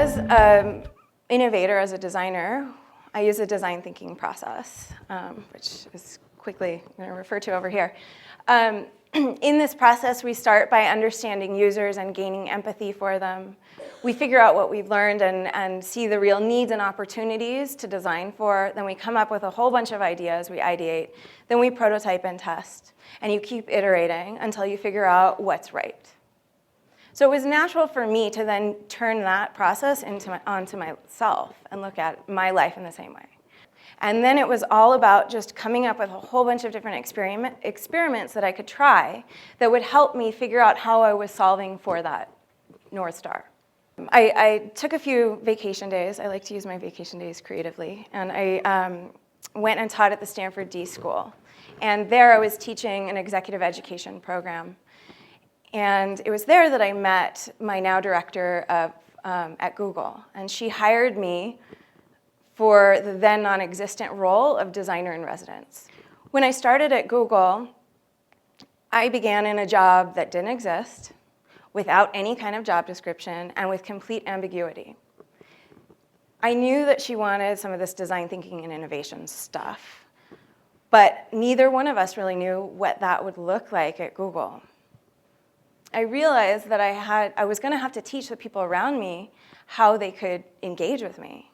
as an innovator, as a designer, I use a design thinking process, which is quickly going to refer to over here. In this process, we start by understanding users and gaining empathy for them. We figure out what we've learned and see the real needs and opportunities to design for. Then we come up with a whole bunch of ideas, we ideate. Then we prototype and test. And you keep iterating until you figure out what's right. So it was natural for me to then turn that process onto myself and look at my life in the same way. And then it was all about just coming up with a whole bunch of different experiments that I could try that would help me figure out how I was solving for that North Star. I took a few vacation days. I like to use my vacation days creatively. And I went and taught at the Stanford D School. And there I was teaching an executive education program. And it was there that I met my now director at Google. And she hired me for the then non-existent role of designer in residence. When I started at Google, I began in a job that didn't exist, without any kind of job description, and with complete ambiguity. I knew that she wanted some of this design thinking and innovation stuff, but neither one of us really knew what that would look like at Google. I realized that I was going to have to teach the people around me how they could engage with me.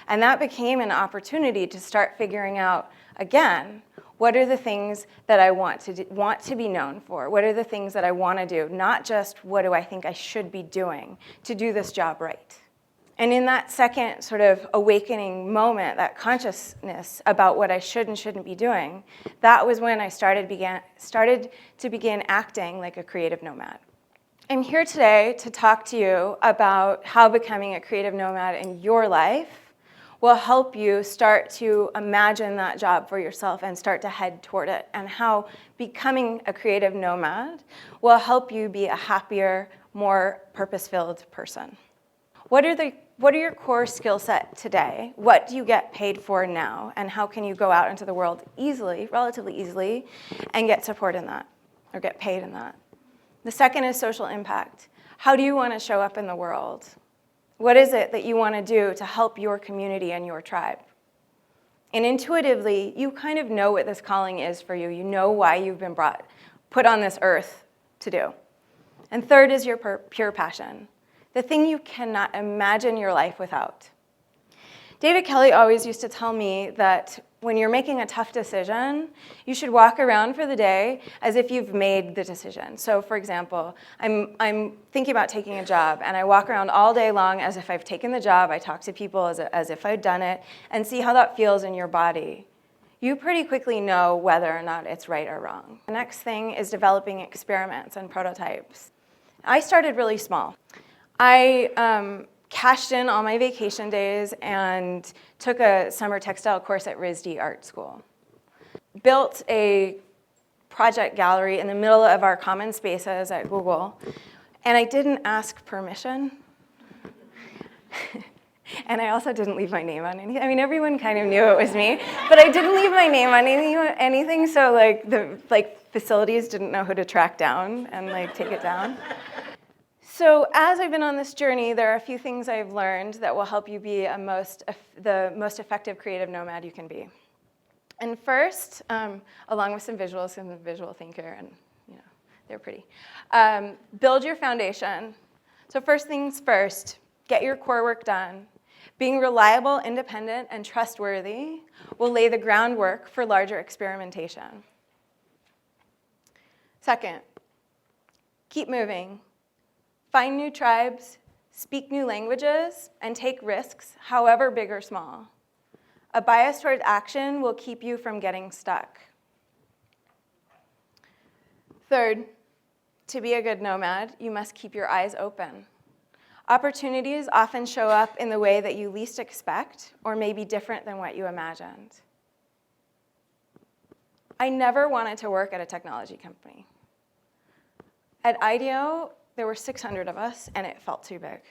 And that became an opportunity to start figuring out, again, what are the things that I want to be known for? What are the things that I want to do? Not just what do I think I should be doing to do this job right. And in that second sort of awakening moment, that consciousness about what I should and shouldn't be doing, that was when I started to begin acting like a creative nomad. I'm here today to talk to you about how becoming a creative nomad in your life will help you start to imagine that job for yourself and start to head toward it, and how becoming a creative nomad will help you be a happier, more purpose-filled person. What are your core skill set today? What do you get paid for now? And how can you go out into the world easily, relatively easily, and get support in that, or get paid in that? The second is social impact. How do you want to show up in the world? What is it that you want to do to help your community and your tribe? And intuitively, you kind of know what this calling is for you. You know why you've been put on this earth to do. And third is your pure passion, the thing you cannot imagine your life without. David Kelly always used to tell me that when you're making a tough decision, you should walk around for the day as if you've made the decision. So for example, I'm thinking about taking a job, and I walk around all day long as if I've taken the job. I talk to people as if I've done it, and see how that feels in your body. You pretty quickly know whether or not it's right or wrong. The next thing is developing experiments and prototypes. I started really small. I cashed in all my vacation days and took a summer textile course at RISD Art School. Built a project gallery in the middle of our common spaces at Google, and I didn't ask permission. And I also didn't leave my name on anything. I mean, everyone kind of knew it was me, but I didn't leave my name on anything, so the facilities didn't know who to track down and take it down. So as I've been on this journey, there are a few things I've learned that will help you be the most effective creative nomad you can be. And first, along with some visuals, I'm a visual thinker, and they're pretty. Build your foundation. So first things first, get your core work done. Being reliable, independent, and trustworthy will lay the groundwork for larger experimentation. Second, keep moving. Find new tribes, speak new languages, and take risks, however big or small. A bias toward action will keep you from getting stuck. Third, to be a good nomad, you must keep your eyes open. Opportunities often show up in the way that you least expect, or may be different than what you imagined. I never wanted to work at a technology company. At IDEO, there were 600 of us, and it felt too big.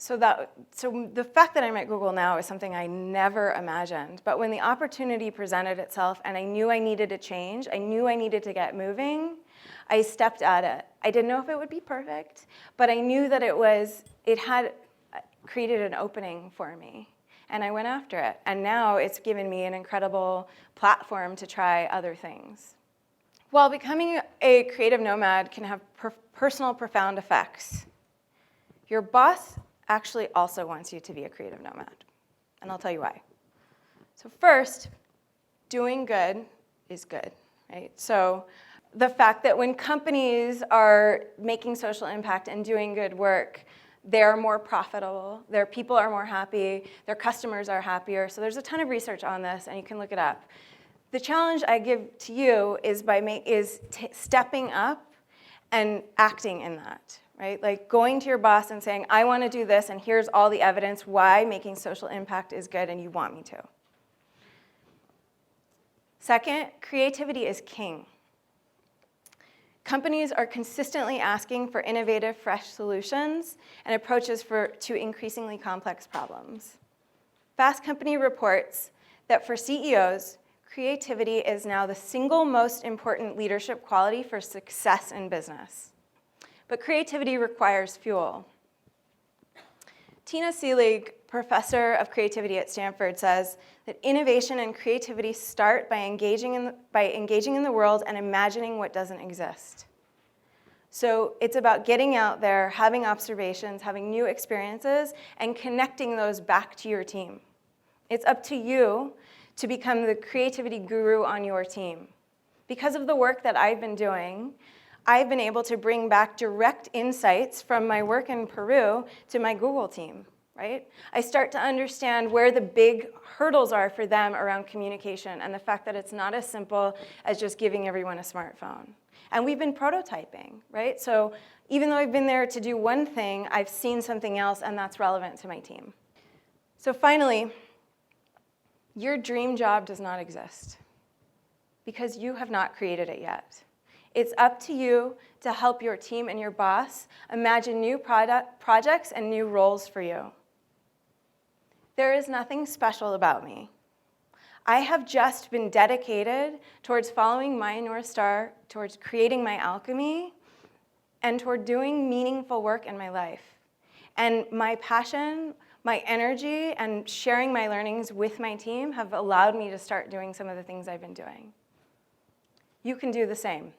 So the fact that I'm at Google now is something I never imagined. But when the opportunity presented itself and I knew I needed to change, I knew I needed to get moving, I stepped at it. I didn't know if it would be perfect, but I knew that it had created an opening for me. And I went after it. And now it's given me an incredible platform to try other things. While becoming a creative nomad can have personal, profound effects, your boss actually also wants you to be a creative nomad. And I'll tell you why. So first, doing good is good, right? So the fact that when companies are making social impact and doing good work, they're more profitable, their people are more happy, their customers are happier. So there's a ton of research on this, and you can look it up. The challenge I give to you is stepping up and acting in that, right? Like going to your boss and saying, I want to do this, and here's all the evidence why making social impact is good, and you want me to. Second, creativity is king. Companies are consistently asking for innovative, fresh solutions and approaches to increasingly complex problems. Fast Company reports that for CEOs, creativity is now the single most important leadership quality for success in business. But creativity requires fuel. Tina Seelig, professor of creativity at Stanford, says that innovation and creativity start by engaging in the world and imagining what doesn't exist. So it's about getting out there, having observations, having new experiences, and connecting those back to your team. It's up to you to become the creativity guru on your team. Because of the work that I've been doing, I've been able to bring back direct insights from my work in Peru to my Google team, right? I start to understand where the big hurdles are for them around communication and the fact that it's not as simple as just giving everyone a smartphone. And we've been prototyping, right? So even though I've been there to do one thing, I've seen something else, and that's relevant to my team. So finally, your dream job does not exist because you have not created it yet. It's up to you to help your team and your boss imagine new projects and new roles for you. There is nothing special about me. I have just been dedicated towards following my North Star, towards creating my alchemy, and toward doing meaningful work in my life. And my passion, my energy, and sharing my learnings with my team have allowed me to start doing some of the things I've been doing. You can do the same.